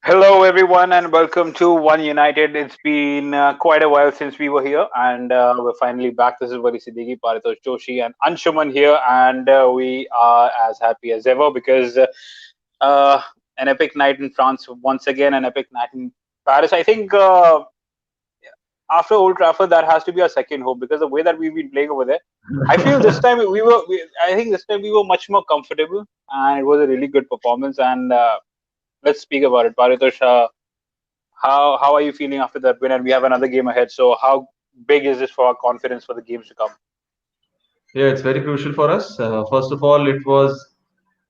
Hello, everyone, and welcome to One United. It's been quite a while since we were here, and we're finally back. This is Vali Siddiqui, Paritosh Joshi, and Anshuman here, and we are as happy as ever because uh, an epic night in France once again, an epic night in Paris. I think after Old Trafford, that has to be our second home because the way that we've been playing over there, I feel this time I think this time we were much more comfortable, and it was a really good performance. And let's speak about it, Paritosh. How are you feeling after that win? And we have another game ahead. So how big is this for our confidence for the games to come? Yeah, it's very crucial for us. First of all, it was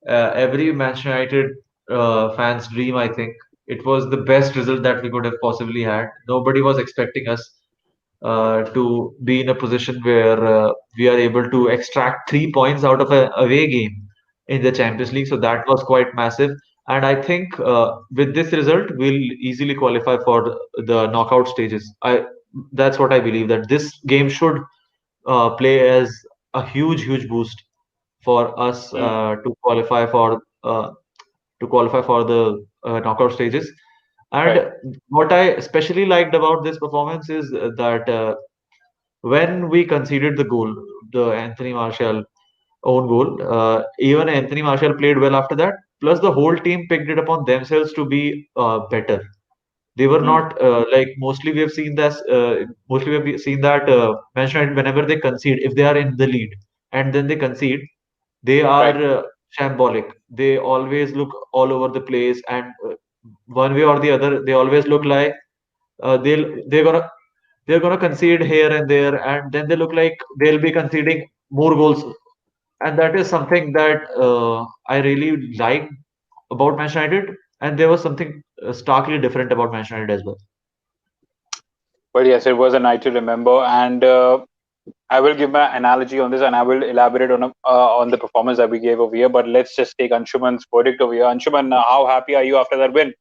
every Manchester United fan's dream, I think. It was the best result that we could have possibly had. Nobody was expecting us to be in a position where we are able to extract 3 points out of an away game in the Champions League. So that was quite massive. And I think with this result, we'll easily qualify for the knockout stages. That's what I believe, that this game should play as a huge boost for us Hmm. to qualify for the knockout stages. Right. And what I especially liked about this performance is that when we conceded the goal, the Anthony Martial own goal, even Anthony Martial played well after that. Plus, the whole team picked it upon themselves to be better. They were Hmm. not like mostly we have seen this. Mostly we have seen that Manchester United, whenever they concede, if they are in the lead and then they concede, they are Right. shambolic. They always look all over the place, and one way or the other, they always look like they're gonna concede here and there, and then they look like they'll be conceding more goals. And that is something that I really like about Manchester United, and there was something starkly different about Manchester United as well. But yes, it was a night to remember. And I will give my analogy on this, and I will elaborate on the performance that we gave over here. But let's just take Anshuman's verdict over here. Anshuman, how happy are you after that win?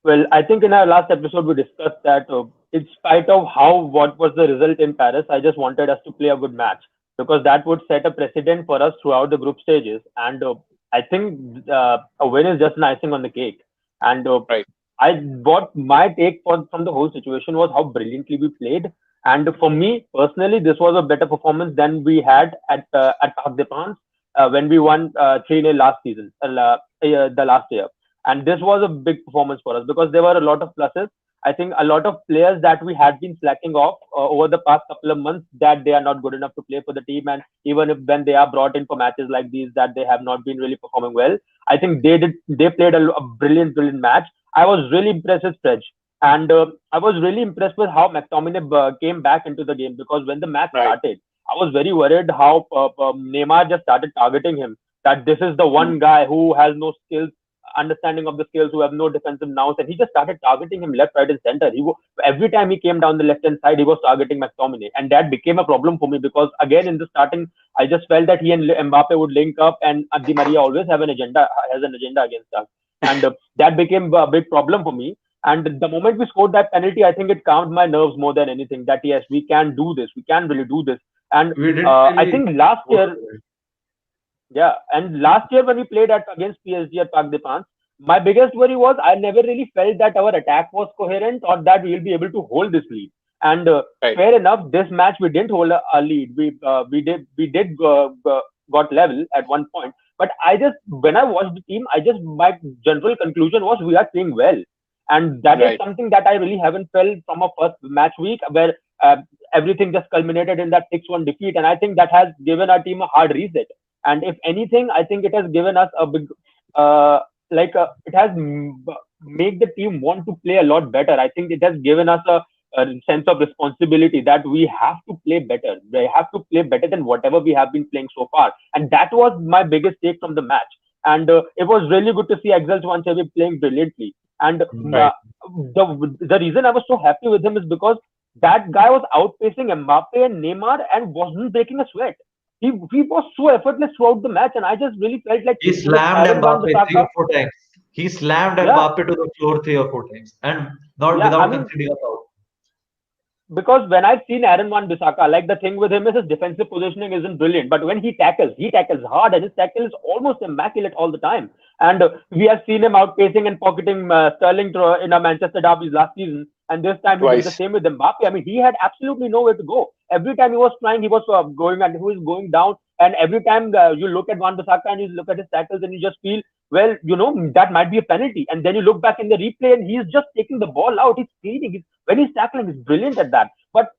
Well, I think in our last episode we discussed that in spite of how what was the result in Paris, I just wanted us to play a good match because that would set a precedent for us throughout the group stages. And I think a win is just an icing on the cake. And Right. I what my take from the whole situation was how brilliantly we played. And for me personally, this was a better performance than we had at Parc DesPrinces when we won 3-0 last season, the last year. And this was a big performance for us because there were a lot of pluses. I think a lot of players that we had been slacking off over the past couple of months, that they are not good enough to play for the team, and even if when they are brought in for matches like these, that they have not been really performing well. I think they played a brilliant match. I was really impressed with Fred, and I was really impressed with how McTominay came back into the game because when the match Right. started, I was very worried how Neymar just started targeting him. That this is the Hmm. one guy who has no skills, understanding of the skills, who have no defensive nous, and he just started targeting him left, right, and center. Every time he came down the left hand side, he was targeting McTominay, and that became a problem for me because again in the starting, I just felt that he and Mbappe would link up, and Di Maria always has an agenda against us, and that became a big problem for me. And the moment we scored that penalty, I think it calmed my nerves more than anything. That yes, we can do this. We can really do this. And We didn't I really think last go year, for it. yeah, and last year when we played against PSG at Parc des Princes, my biggest worry was I never really felt that our attack was coherent or that we'll be able to hold this lead. And Right. fair enough, this match we didn't hold a lead. We got level at one point, but I just when I watched the team, I just my general conclusion was we are playing well, and that is Right. something that I really haven't felt from a first match week where everything just culminated in that 6-1 defeat, and I think that has given our team a hard reset. And if anything, I think it has given us a big uh, it has made the team want to play a lot better. I think it has given us a sense of responsibility that we have to play better. We have to play better than whatever we have been playing so far, and that was my biggest take from the match. And it was really good to see Axel Tuanchebe playing brilliantly. And Right. the reason I was so happy with him is because that guy was outpacing Mbappe and Neymar and wasn't breaking a sweat. He was so effortless throughout the match, and I just really felt like He with slammed Aaron Van Mbappe three Bissaka, or four times. He slammed yeah, Mbappe to the floor 3 or 4 times, and not yeah. I without mean, conceding a foul. because when I've seen Aaron Van Bissaka, like the thing with him is his defensive positioning isn't brilliant, but when he tackles hard, and his tackle is almost immaculate all the time. And we have seen him outpacing and pocketing Sterling in our Manchester derbies last season. And this time he did the Twice. same with Mbappe. I mean, he had absolutely nowhere to go. Every time he was trying, he was going and he was going down. And every time you look at Van Bissaka and you look at his tackles and you just feel, well, that might be a penalty. And then you look back in the replay and he's just taking the ball out. He's cleaning. When he's tackling, he's brilliant at that. But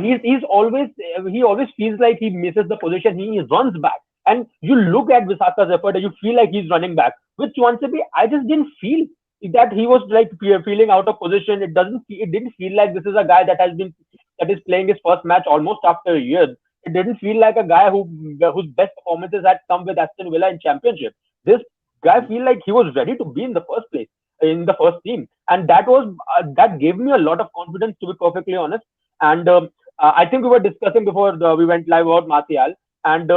he's always he always feels like he misses the position. He runs back, and you look at Visaka's effort, and you feel like he's running back. With Chwansebe, I just didn't feel that he was like feeling out of position. It didn't feel like this is a guy that is playing his first match almost after a year. It didn't feel like a guy whose best performances had come with Aston Villa in Championship. This guy feel like he was ready to be in the first place in the first team, and that gave me a lot of confidence, to be perfectly honest. And I think we were discussing before we went live about Martial, and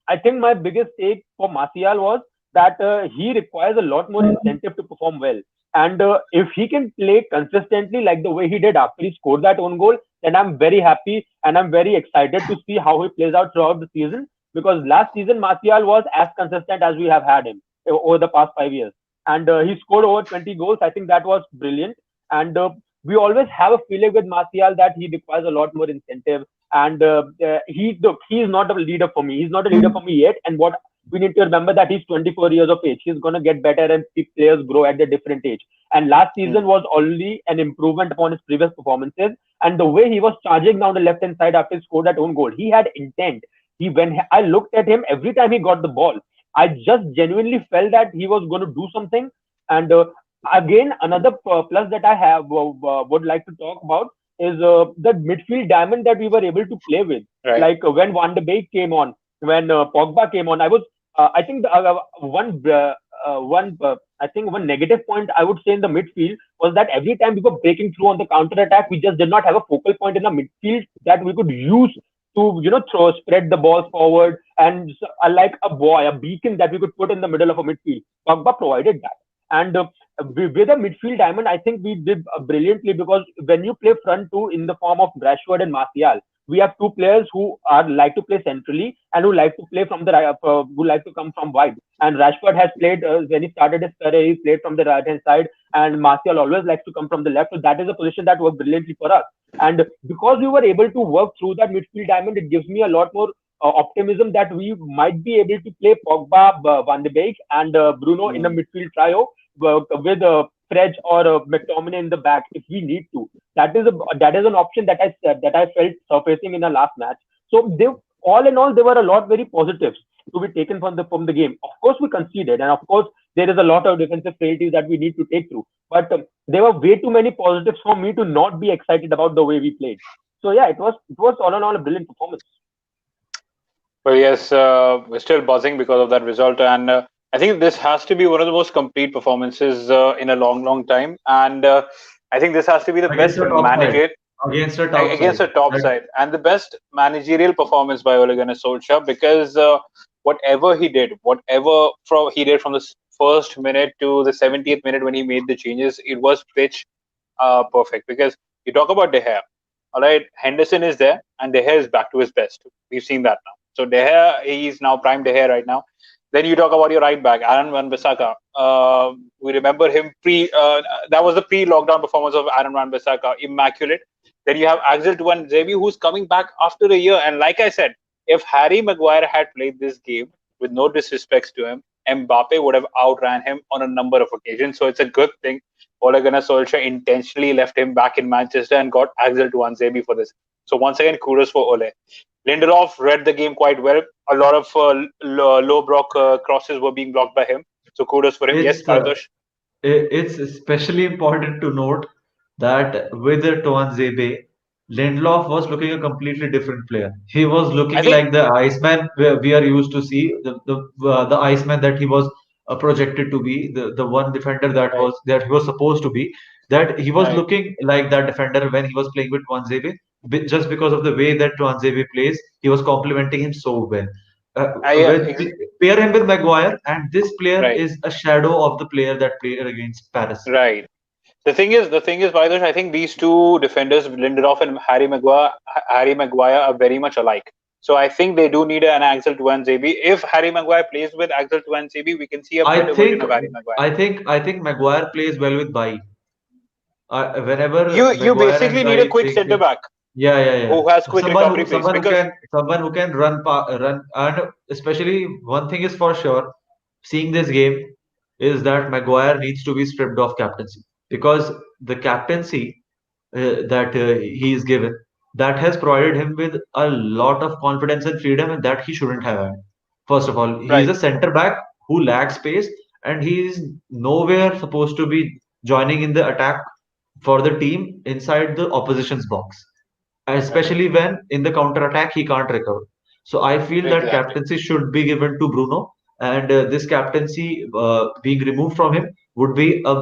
I think my biggest take for Martial was that he requires a lot more incentive to perform well. And if he can play consistently like the way he did after he scored that own goal, then I'm very happy and I'm very excited to see how he plays out throughout the season. Because last season Martial was as consistent as we have had him over the past 5 years, and he scored over 20 goals. I think that was brilliant. And we always have a feeling with Martial that he requires a lot more incentive. And he's not a leader for me. He's not a leader for me yet. And what we need to remember that he's 24 years of age. He's going to get better and see players grow at a different age. And last season Hmm. was only an improvement upon his previous performances. And the way he was charging down the left hand side after he scored that own goal, he had intent. When I looked at him every time he got the ball, I just genuinely felt that he was going to do something. And again, another plus that I have would like to talk about is the midfield diamond that we were able to play with. Right. Like when Van de Beek came on, when Pogba came on, I think I think one negative point I would say in the midfield was that every time we were breaking through on the counter attack, we just did not have a focal point in the midfield that we could use to spread the ball forward, and like a beacon that we could put in the middle of a midfield. Pogba provided that. And with a midfield diamond, I think we did brilliantly, because when you play front two in the form of Rashford and Martial, we have two players who are like to play centrally and who like to play from the right, who like to come from wide. And Rashford has played when he started his career, he played from the right hand side, and Martial always likes to come from the left. So that is a position that worked brilliantly for us. And because we were able to work through that midfield diamond, it gives me a lot more optimism that we might be able to play Pogba, Van de Beek, and Bruno in a Hmm. midfield trio with Fred or McTominay in the back if we need to. That is an option that I felt surfacing in the last match. So they all in all there were a lot very positives to be taken from the game. Of course we conceded, and of course there is a lot of defensive failures that we need to take through. But there were way too many positives for me to not be excited about the way we played. So yeah, it was all in all a brilliant performance. Well, yes, we're still buzzing because of that result, and I think this has to be one of the most complete performances in a long, long time. And I think this has to be the against best the top side. manager Against the top against side. the top That side and the best managerial performance by Ole Gunnar Solskjaer, because whatever he did, he did from the first minute to the 70th minute when he made the changes, it was pitch perfect. Because you talk about De Gea, all right, Henderson is there and De Gea is back to his best. We've seen that now. So De Gea, he's now prime De Gea right now. Then you talk about your right back, Aaron Van Bissaka. We remember him that was the pre-lockdown performance of Aaron Van Bissaka, immaculate. Then you have Axel Tuan Zebi, who's coming back after a year. And like I said, if Harry Maguire had played this game, with no disrespects to him, Mbappe would have outran him on a number of occasions. So it's a good thing Ole Gunnar Solskjaer intentionally left him back in Manchester and got Axel Tuanzebe for this. So once again, kudos for Ole. Lindelof read the game quite well. A lot of low block crosses were being blocked by him. So kudos for him. Yes, it's Paritosh. it's especially important to note that with Toanzebe, Lindelof was looking a completely different player. He was I looking think, like the Iceman we are used to see, the Iceman that he was projected to be, the one defender right, that he was supposed to be. That he was right. looking like that defender when he was playing with Toanzebe, just because of the way that Toanzebe plays, he was complementing him so well. Uh, Yeah, with pair him with Maguire, and this player right, is a shadow of the player that played against Paris. right. The thing is, Paritosh, I think these two defenders, Lindelof and Harry Maguire, are very much alike. So I think they do need an Axel Tuanzebe. If Harry Maguire plays with Axel Tuanzebe, we can see a I better version think of Harry Maguire. I think Maguire plays well with Bai. Whenever You Maguire and basically need a Bai quick they centre back yeah, yeah, yeah. who has quick Someone recovery who pace someone who because can someone who can run, and especially one thing is for sure, seeing this game is that Maguire needs to be stripped of captaincy, because the captaincy that he is given, that has provided him with a lot of confidence and freedom, and that he shouldn't have had. First of all, he is right, a centre back who lacks pace, and he is nowhere supposed to be joining in the attack for the team inside the opposition's box, especially when in the counter attack he can't recover. So I feel that exactly. captaincy should be given to Bruno, and this captaincy being removed from him would be a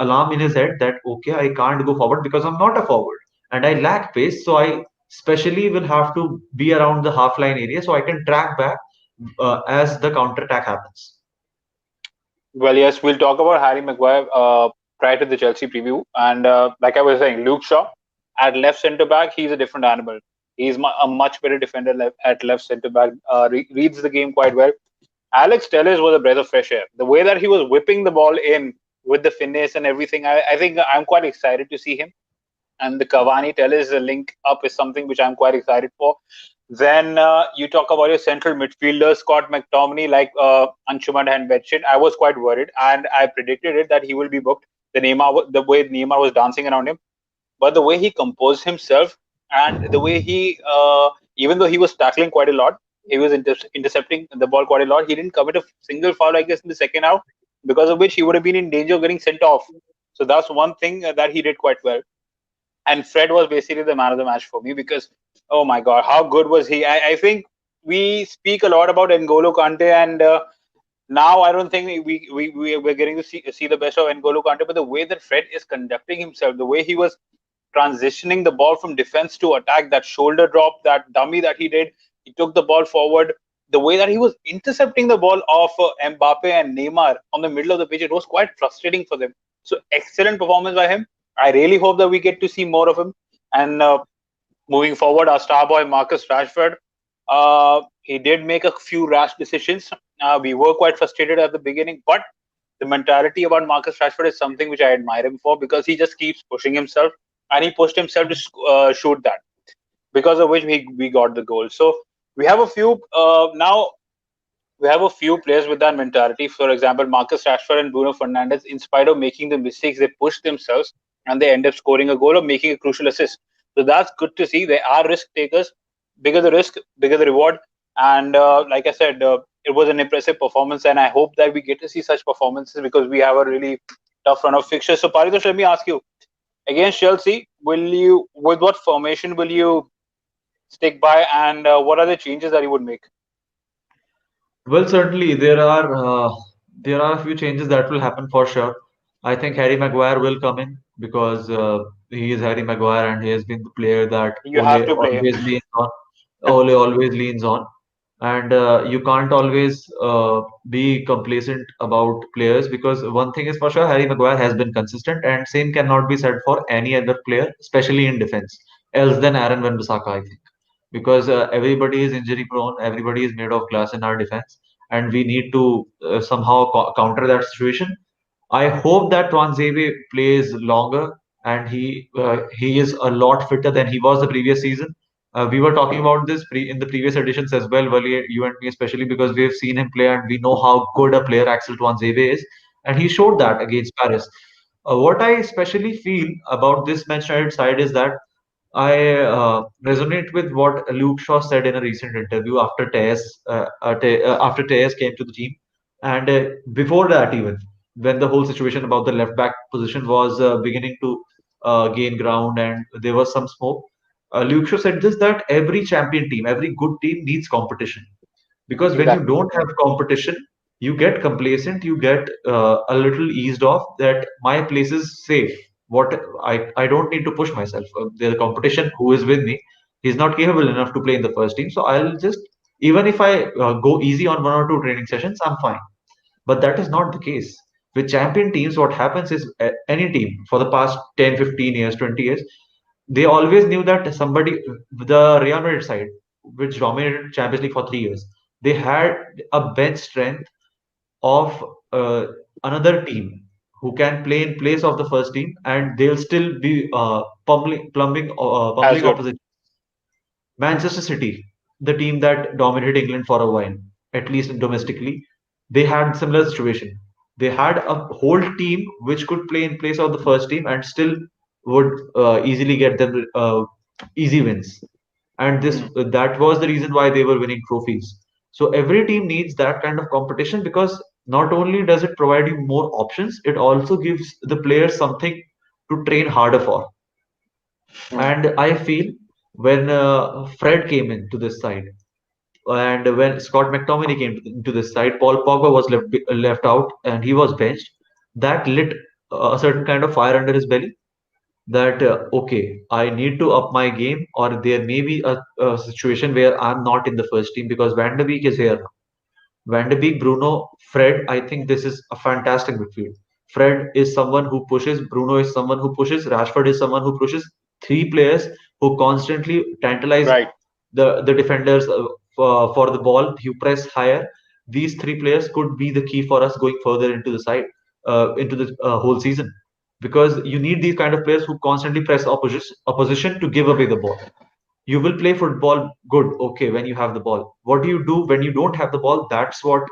alarm in his head that okay, I can't go forward because I'm not a forward and I lack pace. So I specially will have to be around the half line area so I can track back as the counter attack happens. Well, yes, we'll talk about Harry Maguire prior to the Chelsea preview. And like I was saying, Luke Shaw at left centre back, he's a different animal. He's a much better defender at left centre back, reads the game quite well. Alex Telles was a breath of fresh air. The way that he was whipping the ball in with the finesse and everything, I think I'm quite excited to see him. And the Cavani Telles link up is something which I'm quite excited for. Then you talk about your central midfielder, Scott McTominay, like Anshuman had mentioned. I was quite worried, and I predicted it that he will be booked. The way Neymar was dancing around him, but the way he composed himself and the way even though he was tackling quite a lot, he was intercepting the ball quite a lot. He didn't commit a single foul, I guess, in the second half, because of which he would have been in danger of getting sent off. So that's one thing that he did quite well. And Fred was basically the man of the match for me because, oh my God, how good was he? I think we speak a lot about N'Golo Kante, and now I don't think we're getting to see the best of N'Golo Kante, but the way that Fred is conducting himself, the way he was transitioning the ball from defense to attack, that shoulder drop, that dummy that he did, he took the ball forward. The way that he was intercepting the ball off Mbappe and Neymar on the middle of the pitch, it was quite frustrating for them. So excellent performance by him. I really hope that we get to see more of him. And moving forward, our star boy Marcus Rashford, he did make a few rash decisions. We were quite frustrated at the beginning, but the mentality about Marcus Rashford is something which I admire him for because he just keeps pushing himself, and he pushed himself to shoot that, because of which we got the goal. So we have a few now. We have a few players with that mentality. For example, Marcus Rashford and Bruno Fernandes, in spite of making the mistakes, they push themselves and they end up scoring a goal or making a crucial assist. So that's good to see. They are risk takers. Bigger the risk, bigger the reward. And like I said, it was an impressive performance. And I hope that we get to see such performances because we have a really tough run of fixtures. So, Paritosh, let me ask you, against Chelsea, with what formation will you stick by, and what are the changes that you would make? Well, certainly there are a few changes that will happen for sure. I think Harry Maguire will come in because he is Harry Maguire and he has been the player that You have to play him. Always leans on. Ole always leans on, and you can't always be complacent about players because one thing is for sure, Harry Maguire has been consistent, and same cannot be said for any other player, especially in defense, else than Aaron Wan-Bissaka, I think, because everybody is injury prone, everybody is made of glass in our defense, and we need to somehow counter that situation. I hope that Twanzebe plays longer and he is a lot fitter than he was the previous season. We were talking about this in the previous editions as well, Wally, you and me especially, because we have seen him play and we know how good a player Axel Twanzebe is, and he showed that against Paris. What I especially feel about this Manchester United side is that I resonate with what Luke Shaw said in a recent interview after Tejas came to the team, and before that even when the whole situation about the left back position was beginning to gain ground and there was some smoke. Luke Shaw said this, that every champion team, every good team needs competition, because when you Exactly. don't have competition you get complacent, you get a little eased off that my place is safe. I don't need to push myself. The competition who is with me, he's not capable enough to play in the first team, so I'll just, even if I go easy on one or two training sessions, I'm fine. But that is not the case with champion teams. What happens is any team for the past 10, 15 years, 20 years, they always knew that somebody, the Real Madrid side, which dominated Champions League for 3 years. They had a bench strength of another team who can play in place of the first team, and they'll still be As pummeling good. opposition. Manchester City, the team that dominated England for a while, at least domestically, they had similar situation. They had a whole team which could play in place of the first team and still would easily get them easy wins. And this Hmm. that was the reason why they were winning trophies. So every team needs that kind of competition, because not only does it provide you more options, it also gives the players something to train harder for. Hmm. And I feel when Fred came into this side, and when Scott McTominay came into this side, Paul Pogba was left out and he was benched. That lit a certain kind of fire under his belly. That okay, I need to up my game, or there may be a situation where I'm not in the first team because Van de Beek is here. Van de Beek, Bruno, Fred, I think this is a fantastic midfield. Fred is someone who pushes, Bruno is someone who pushes, Rashford is someone who pushes. Three players who constantly tantalize Right. the defenders for the ball. You press higher. These three players could be the key for us going further into the side, into the whole season, because you need these kind of players who constantly press opposition to give away the ball. You will play football good, okay, when you have the ball. What do you do when you don't have the ball? That's what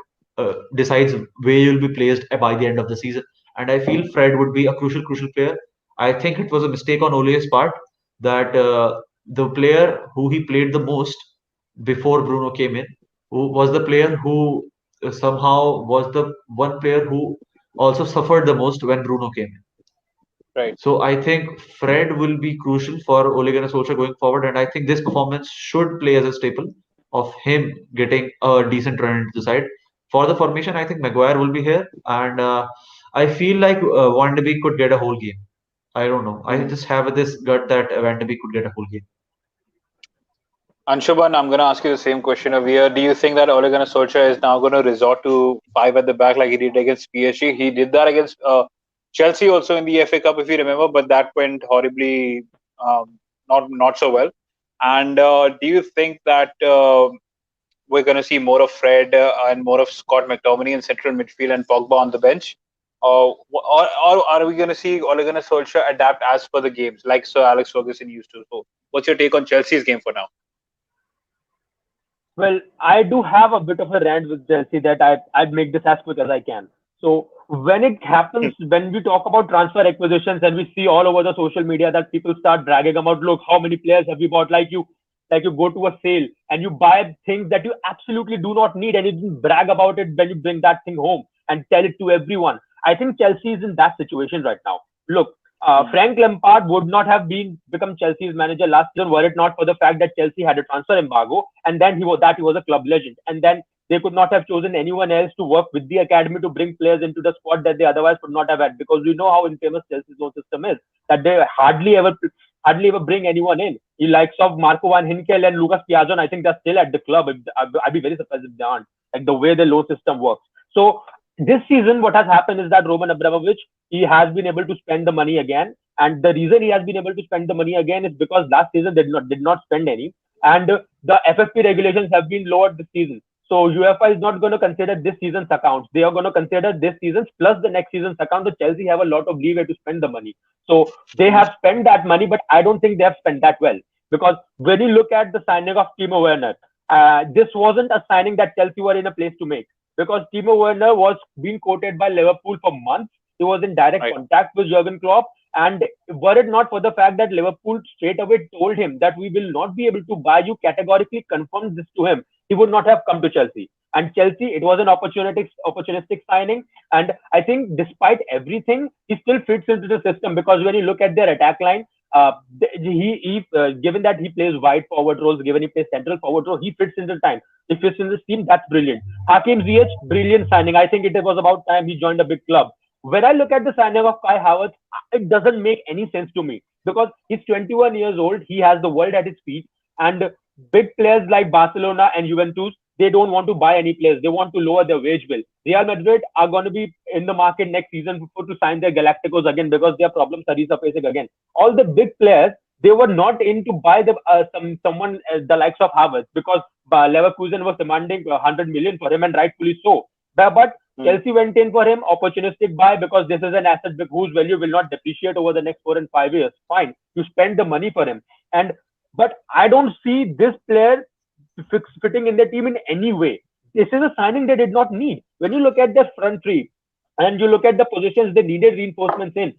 decides where you'll be placed by the end of the season. And I feel Fred would be a crucial player. I think it was a mistake on Ole's part that the player who he played the most before Bruno came in, who was the player who somehow was the one player who also suffered the most when Bruno came in. Right. So I think Fred will be crucial for Ole Gunnar Solskjaer going forward, and I think this performance should play as a staple of him getting a decent run into the side. For the formation, I think Maguire will be here, and I feel like Van de Beek could get a whole game. I don't know. I Hmm. just have this gut that Van de Beek could get a whole game. Anshuman, I'm going to ask you the same question over here. Do you think that Ole Gunnar Solskjaer is now going to resort to five at the back like he did against PSG? He did that against Chelsea also in the FA Cup, if you remember, but that went horribly, not so well. And do you think that we're going to see more of Fred and more of Scott McTominay in central midfield and Pogba on the bench? Or are we going to see Ole Gunnar Solskjaer adapt as per the games like Sir Alex Ferguson used to? So, what's your take on Chelsea's game for now? Well, I do have a bit of a rant with Chelsea that I'd make this as quick as I can. So when it happens, when we talk about transfer acquisitions and we see all over the social media that people start bragging about, look, how many players have you bought? Like you go to a sale and you buy things that you absolutely do not need and you just brag about it when you bring that thing home and tell it to everyone. I think Chelsea is in that situation right now. Look, Hmm. Frank Lampard would not have become Chelsea's manager last season were it not for the fact that Chelsea had a transfer embargo, and then he was a club legend, and then they could not have chosen anyone else to work with the academy to bring players into the squad that they otherwise would not have had, because we know how infamous Chelsea's loan system is, that they hardly ever bring anyone in. The likes of Marco Van Hinkel and Lucas Piazon, I think they're still at the club. I'd be very surprised if they aren't. Like the way the loan system works. So this season, what has happened is that Roman Abramovich, he has been able to spend the money again, and the reason he has been able to spend the money again is because last season they did not spend any, and the FFP regulations have been lowered this season. So UEFA is not going to consider this season's accounts. They are going to consider this season's plus the next season's account. The Chelsea have a lot of leeway to spend the money. So they Hmm. have spent that money, but I don't think they have spent that well. Because when you look at the signing of Timo Werner, this wasn't a signing that Chelsea were in a place to make, because Timo Werner was being quoted by Liverpool for months. He was in direct Right. contact with Jurgen Klopp. And were it not for the fact that Liverpool straight away told him that we will not be able to buy you, categorically confirmed this to him, he would not have come to Chelsea. And Chelsea, it was an opportunistic signing. And I think despite everything, he still fits into the system, because when you look at their attack line, given that he plays wide forward roles, given he plays central forward role, he fits into the time. He fits in this team. That's brilliant. Hakim Ziyech, brilliant signing. I think it was about time he joined a big club. When I look at the signing of Kai Havertz, it doesn't make any sense to me, because he's 21 years old. He has the world at his feet, and big players like Barcelona and Juventus, they don't want to buy any players. They want to lower their wage bill. Real Madrid are going to be in the market next season to sign their Galacticos again, because their problems are resurfacing again. All the big players, they were not in to buy someone the likes of Havertz, because Leverkusen was demanding 100 million for him, and rightfully so. But Hmm. Chelsea went in for him, opportunistic buy, because this is an asset whose value will not depreciate over the next 4 and 5 years. Fine, you spend the money for him, and but I don't see this player fitting in the team in any way. This is a signing they did not need. When you look at their front three and you look at the positions they needed reinforcements in,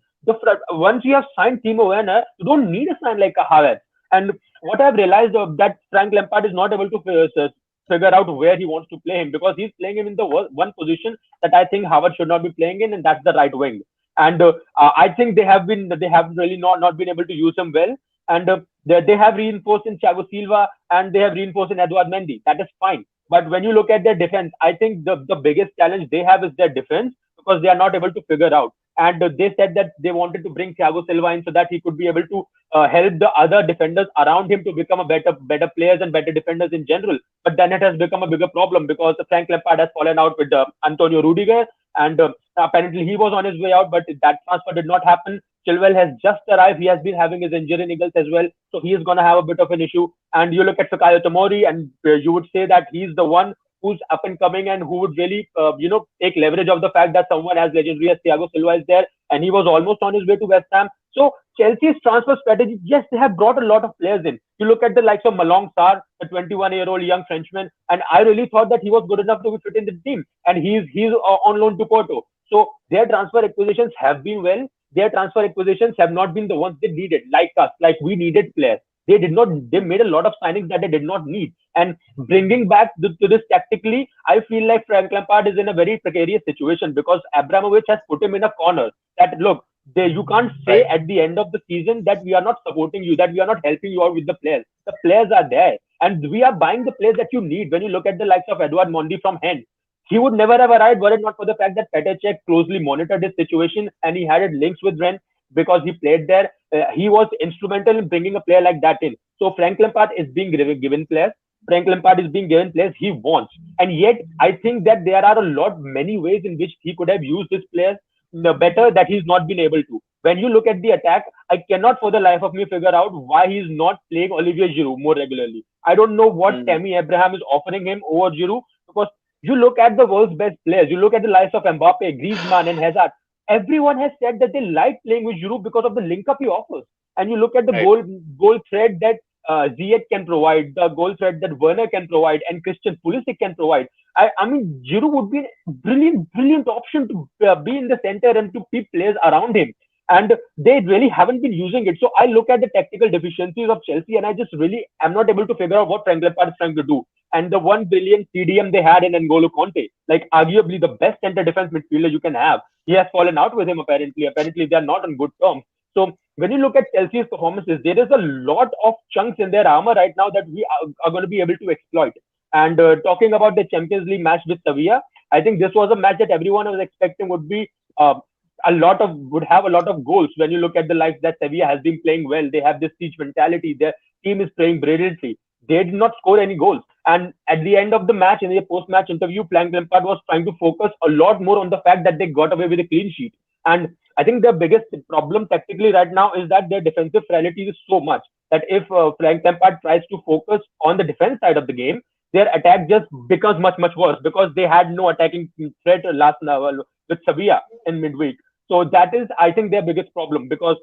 once you have signed Timo Werner, you don't need a sign like a Havertz. And what I've realized that Frank Lampard is not able to figure out where he wants to play him, because he's playing him in the one position that I think Havertz should not be playing in, and that's the right wing. And I think they have really not been able to use him well. And they have reinforced in Thiago Silva, and they have reinforced in Eduard Mendy. That is fine. But when you look at their defense, I think the biggest challenge they have is their defense, because they are not able to figure out. And they said that they wanted to bring Thiago Silva in so that he could be able to help the other defenders around him to become a better players and better defenders in general. But then it has become a bigger problem, because Frank Lampard has fallen out with Antonio Rudiger, and apparently he was on his way out, but that transfer did not happen. Chilwell has just arrived. He has been having his injury niggles as well, so he is going to have a bit of an issue. And you look at Fikayo Tomori, and you would say that he's the one who's up and coming, and who would really, take leverage of the fact that someone as legendary as Thiago Silva is there, and he was almost on his way to West Ham. So Chelsea's transfer strategy, yes, they have brought a lot of players in. You look at the likes of Malong Sarr, the 21-year-old young Frenchman, and I really thought that he was good enough to be fit in the team, and he's on loan to Porto. So their transfer acquisitions have been well. Their transfer acquisitions have not been the ones they needed, like we needed players. They did not. They made a lot of signings that they did not need. And bringing back to this tactically, I feel like Frank Lampard is in a very precarious situation, because Abramovich has put him in a corner. That look, you can't say Right. at the end of the season that we are not supporting you, that we are not helping you out with the players. The players are there, and we are buying the players that you need. When you look at the likes of Edouard Mendy from Hen, he would never have arrived were it not for the fact that Petr Cech closely monitored his situation, and he had links with Rennes because he played there. He was instrumental in bringing a player like that in. So Frank Lampard is being given players. Frank Lampard is being given players he wants, and yet I think that there are many ways in which he could have used his players better, that he's not been able to. When you look at the attack, I cannot for the life of me figure out why he's not playing Olivier Giroud more regularly. I don't know what Hmm. Tammy Abraham is offering him over Giroud, because you look at the world's best players, you look at the likes of Mbappe, Griezmann, and Hazard. Everyone has said that they like playing with Giroud because of the link up he offers. And you look at the Right. goal threat that Ziyech can provide, the goal threat that Werner can provide, and Christian Pulisic can provide. I mean, Giroud would be a brilliant option to be in the center and to keep players around him. And they really haven't been using it. So I look at the tactical deficiencies of Chelsea, and I just really am not able to figure out what Frank Lampard is trying to do. And the 1 billion CDM they had in N'Golo Conte, like arguably the best center defense midfielder you can have, he has fallen out with him apparently. Apparently, they are not on good terms. So when you look at Chelsea's performances, there is a lot of chunks in their armor right now that we are going to be able to exploit. And talking about the Champions League match with Sevilla, I think this was a match that everyone was expecting would be uh, would have a lot of goals. When you look at the likes that Sevilla has been playing well, they have this siege mentality. Their team is playing brilliantly. They did not score any goals. And at the end of the match, in the post-match interview, Frank Lampard was trying to focus a lot more on the fact that they got away with a clean sheet. And I think the biggest problem tactically right now is that their defensive frailty is so much that if Frank Lampard tries to focus on the defense side of the game, their attack just becomes much worse, because they had no attacking threat last with Sevilla in midweek. So that is, I think, their biggest problem, because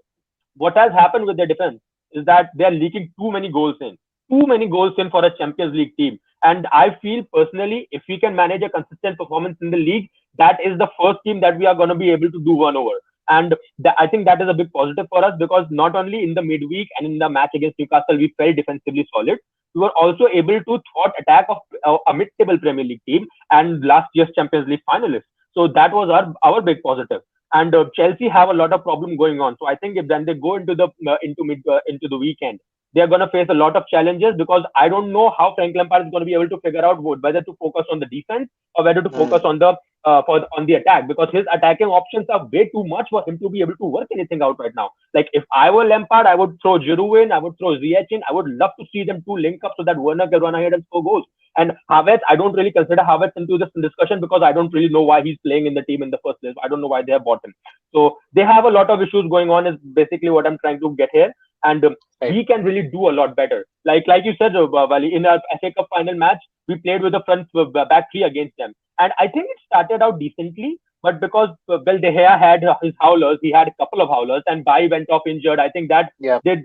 what has happened with their defense is that they are leaking too many goals in for a Champions League team. And I feel personally, if we can manage a consistent performance in the league, that is the first team that we are going to be able to do one over. And I think that is a big positive for us, because not only in the midweek and in the match against Newcastle, we felt defensively solid. We were also able to thwart attack of a mid-table Premier League team and last year's Champions League finalists. So that was our big positive. And Chelsea have a lot of problem going on. So I think if then they go into the into the weekend, they are going to face a lot of challenges, because I don't know how Frank Lampard is going to be able to figure out whether to focus on the defense or whether to focus Hmm. on on the attack, because his attacking options are way too much for him to be able to work anything out right now. Like if I were Lampard, I would throw Giroud in, I would throw Ziyech in. I would love to see them two link up so that Werner can run ahead and score goals. And Havertz, I don't really consider Havertz into this discussion, because I don't really know why he's playing in the team in the first place. I don't know why they have bought him. So they have a lot of issues going on. Is basically what I'm trying to get here, and Right. we can really do a lot better. Like you said, Wali, in our FA Cup final match, we played with the front back three against them, and I think it started out decently. But because well, De Gea had his howlers, he had a couple of howlers, and Bai went off injured. I think that Yeah. did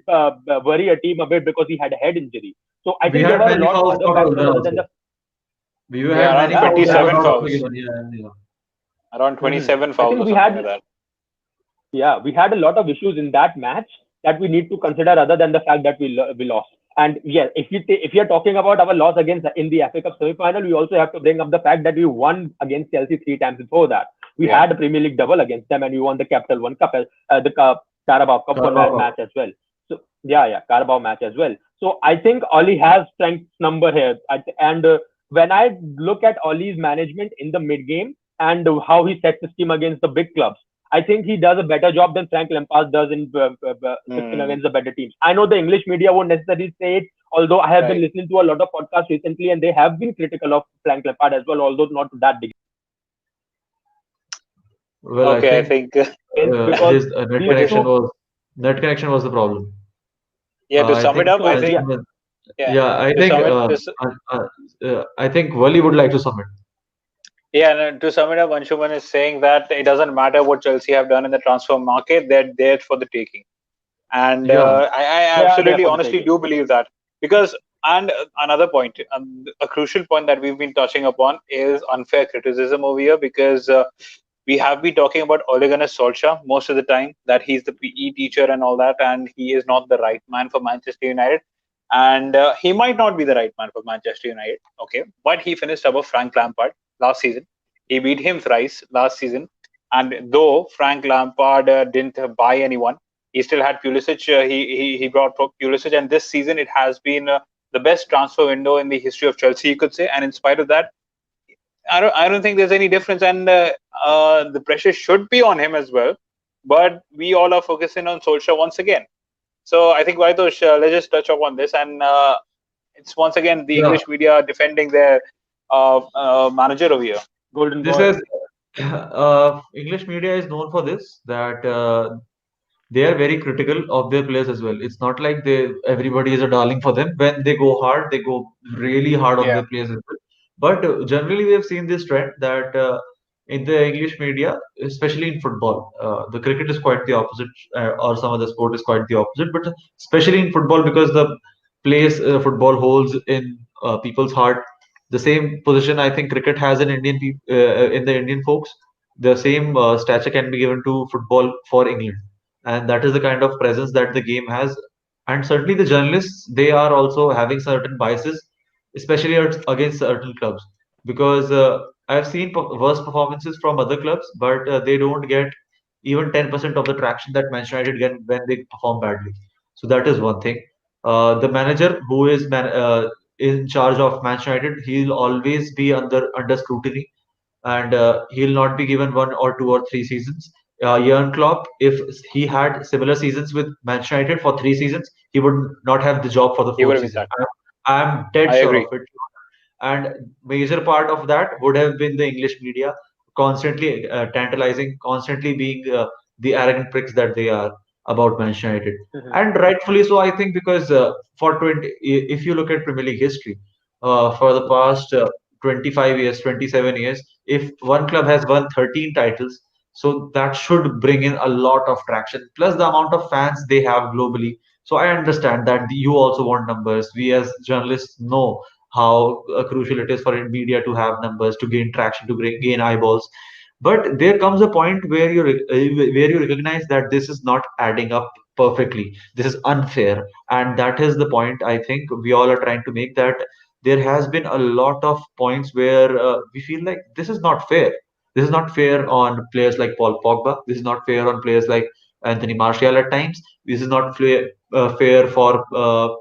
worry a team a bit because he had a head injury. So I We think there had were a many lot fouls other for factors Olga other than also. the We Yeah, had around many yeah, fouls that were 27 not also fouls. given. Yeah, yeah. Around hmm 27 I fouls think or we something had like that. we had a lot of issues in that match that we need to consider other than the fact that we lost. And yeah, if you are talking about our loss against in the FA Cup semi-final, we also have to bring up the fact that we won against Chelsea three times before that. We Yeah. had a Premier League double against them, and we won the Capital One Cup, the Carabao Cup one Carabao Cup. match as well. So yeah, Carabao match as well. So I think Oli has strength number here, and when I look at Oli's management in the mid game and how he sets his team against the big clubs, I think he does a better job than Frank Lampard does in fixing Mm, against the better teams. I know the English media won't necessarily say it, although I have been right. listening to a lot of podcasts recently, and they have been critical of Frank Lampard as well, although not to that degree. Well, I Okay, I think think, Because his these two, net connection was the problem. yeah, to I sum it think up, I so think, yeah, Anshuman, yeah, yeah, to sum it, I think Wally would like to submit. yeah, and to sum it up, Anshuman is saying that it doesn't matter what Chelsea have done in the transfer market, they're there for the taking. And Yeah, I they are there absolutely, for the honestly taking. do believe that because, and another point, a crucial point that we've been touching upon is unfair criticism over here because we have been talking about Ole Gunnar Solskjaer most of the time that he's the PE teacher and all that, and he is not the right man for Manchester United, and he might not be the right man for Manchester United. Okay, but he finished above Frank Lampard last season. He beat him thrice last season, and though Frank Lampard didn't buy anyone, he still had Pulisic. He brought Pulisic, and this season it has been the best transfer window in the history of Chelsea, you could say. And in spite of that, I don't think there's any difference, and the pressure should be on him as well. But we all are focusing on Solskjaer once again. So I think Vaitosh, let's just touch up on this, and it's once again the yeah. English media defending their manager over here. Golden This boy. is English media is known for this, that they are very critical of their players as well. It's not like everybody is a darling for them. When they go hard, they go really hard on Yeah, their players as well. But generally, we have seen this trend that in the English media, especially in football, the cricket is quite the opposite, or some other sport is quite the opposite. But especially in football, because the place football holds in people's heart, the same position I think cricket has in in the Indian folks. The same stature can be given to football for England, and that is the kind of presence that the game has. And certainly the journalists, they are also having certain biases, especially against certain clubs, because I've seen worse performances from other clubs, but they don't get even 10% of the traction that Manchester United get when they perform badly. So that is one thing. The manager who is in charge of Manchester United, he'll always be under scrutiny, and he'll not be given 1 or 2 or 3 seasons. Jurgen Klopp, if he had similar seasons with Manchester United for 3 seasons, he would not have the job for the he would fourth have been season. sacked. I'm dead I sure of agree. it. And major part of that would have been the English media constantly tantalizing, constantly being the arrogant pricks that they are about Manchester United, Mhm. and rightfully so, I think, because for 20, if you look at Premier League history, for the past 25 years, 27 years, if one club has won 13 titles, so that should bring in a lot of traction. Plus the amount of fans they have globally. So I understand that you also want numbers. We as journalists know how crucial it is for media to have numbers, to gain traction, to gain eyeballs. But there comes a point where where you recognize that this is not adding up perfectly. This is unfair, and that is the point I think we all are trying to make. That there has been a lot of points where we feel like this is not fair. This is not fair on players like Paul Pogba. This is not fair on players like Anthony Martial at times. This is not fair for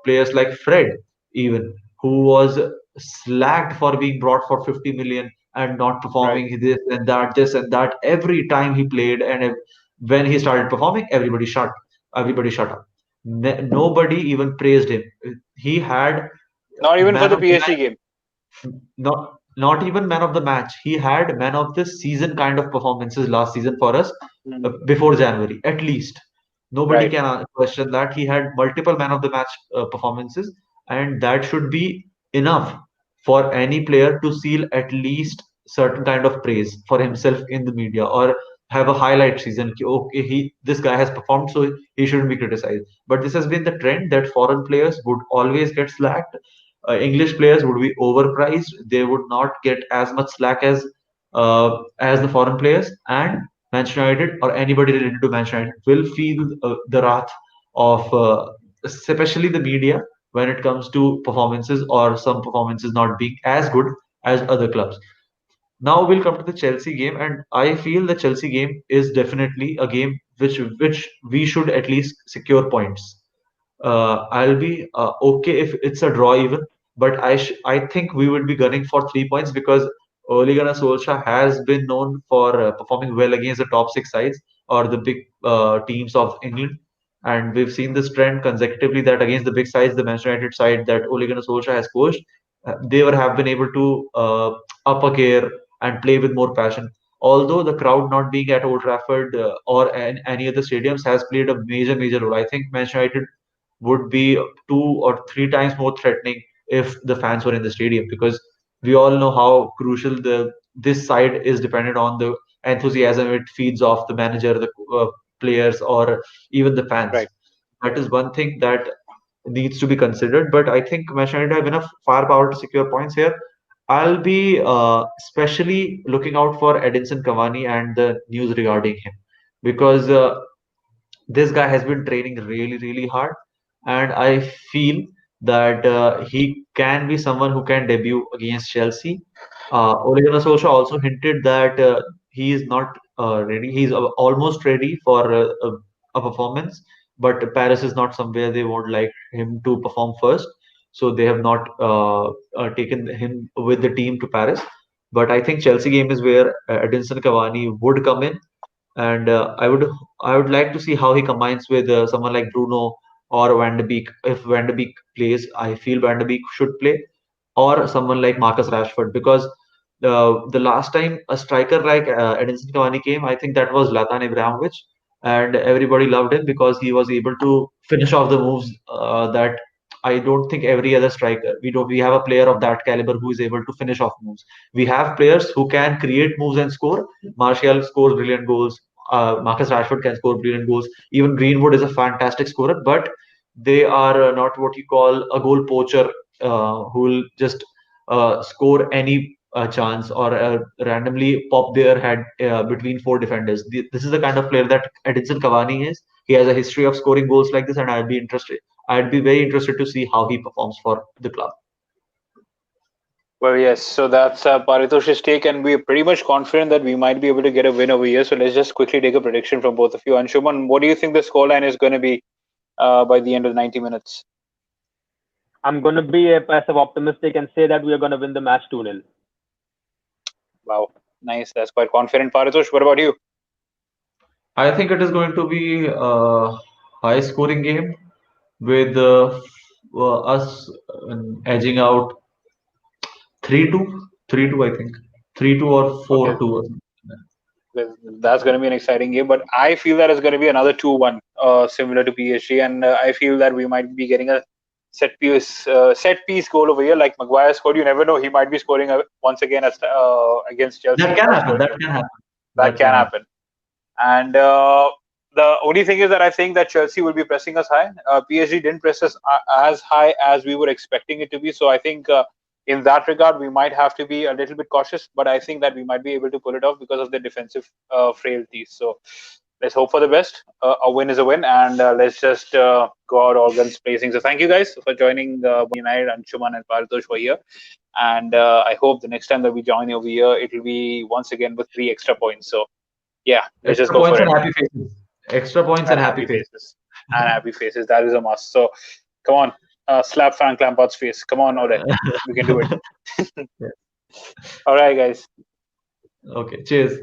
players like Fred, even, who was slagged for being brought for 50 million and not Right. performing this and that every time he played. And when he started performing, everybody shut up. Nobody even praised him. He had Not even for man the of the PSG match. game. No, not even man of the match. He had man of the season kind of performances last season for us Mm. before January, at least. Nobody Right. can question that. He had multiple man of the match performances, and that should be enough for any player to seal at least certain kind of praise for himself in the media, or have a highlight season. Okay, this guy has performed, so he shouldn't be criticized. But this has been the trend that foreign players would always get slacked. English players would be overpriced. They would not get as much slack as the foreign players, and Manchester United or anybody related to Manchester United will feel the wrath of especially the media when it comes to performances or some performances not being as good as other clubs. Now we'll come to the Chelsea game, and I feel the Chelsea game is definitely a game which we should at least secure points. I'll be okay if it's a draw even, but I think we would be gunning for 3 points because Ole Gunnar Solskjaer has been known for performing well against the top six sides or the big teams of England, and we've seen this trend consecutively that against the big sides, the Manchester United side that Ole Gunnar Solskjaer has coached, have been able to up a gear and play with more passion. Although the crowd not being at Old Trafford or any other stadiums has played a major role, I think Manchester United would be 2 or 3 times more threatening if the fans were in the stadium, because we all know how crucial the this side is dependent on the enthusiasm it feeds off the manager, the players, or even the fans. Right. That is one thing that needs to be considered. But I think Manchester United have enough firepower to secure points here. I'll be especially looking out for Edinson Cavani and the news regarding him, because this guy has been training really hard, and I feel that he can be someone who can debut against Chelsea. Ole Gunnar Solskjaer also hinted that he is not ready. He's almost ready for a performance, but Paris is not somewhere they would like him to perform first. So they have not taken him with the team to Paris. But I think Chelsea game is where Edinson Cavani would come in, and I would like to see how he combines with someone like Bruno or Van de Beek. If Van de Beek plays, I feel Van de Beek should play, or someone like Marcus Rashford, because the last time a striker like Edinson Cavani came, I think that was Zlatan Ibrahimovic, and everybody loved him because he was able to finish off the moves that I don't think every other striker. We have a player of that caliber who is able to finish off moves. We have players who can create moves and score. Martial scores brilliant goals. Marcus Rashford can score brilliant goals. Even Greenwood is a fantastic scorer, but they are not what you call a goal poacher who will just score any chance or randomly pop their head between four defenders. This is the kind of player that Edinson Cavani is. He has a history of scoring goals like this, and I'd be interested. I'd be very interested to see how he performs for the club. Well, yes. So that's Paritosh's take, and we're pretty much confident that we might be able to get a win over here. So let's just quickly take a prediction from both of you. Anshuman, what do you think the scoreline is going to be by the end of the 90 minutes? I'm going to be a passive optimistic and say that we are going to win the match 2-0. Wow, nice. That's quite confident. Paritosh, what about you? I think it is going to be a high scoring game with us edging out 3-2. 3-2, I think. 3-2 or Okay, 4-2 or something. that's going to be an exciting game, but I feel that it's going to be another 2-1, similar to PSG, and I feel that we might be getting a set piece goal over here, like Maguire scored. You never know; he might be scoring once again against Chelsea. That He can loves happen. scoring That goals. can happen. That That can can happen. happen. And the only thing is that I think that Chelsea will be pressing us high. PSG didn't press us as high as we were expecting it to be. So I think in that regard, we might have to be a little bit cautious. But I think that we might be able to pull it off because of the defensive frailties. So let's hope for the best. A win is a win. And let's just go out all guns blazing. So thank you guys for joining United. Anshuman and Paritosh were here. And I hope the next time that we join over here, it will be once again with 3 extra points. So yeah, let's just Extra go points for and it, man. happy faces. Extra points and And happy happy faces. faces. And happy faces. That is a must. So come on, slap Frank Lampard's face. Come on, Ole. We can do it. Yeah. All right, guys. Okay. Cheers.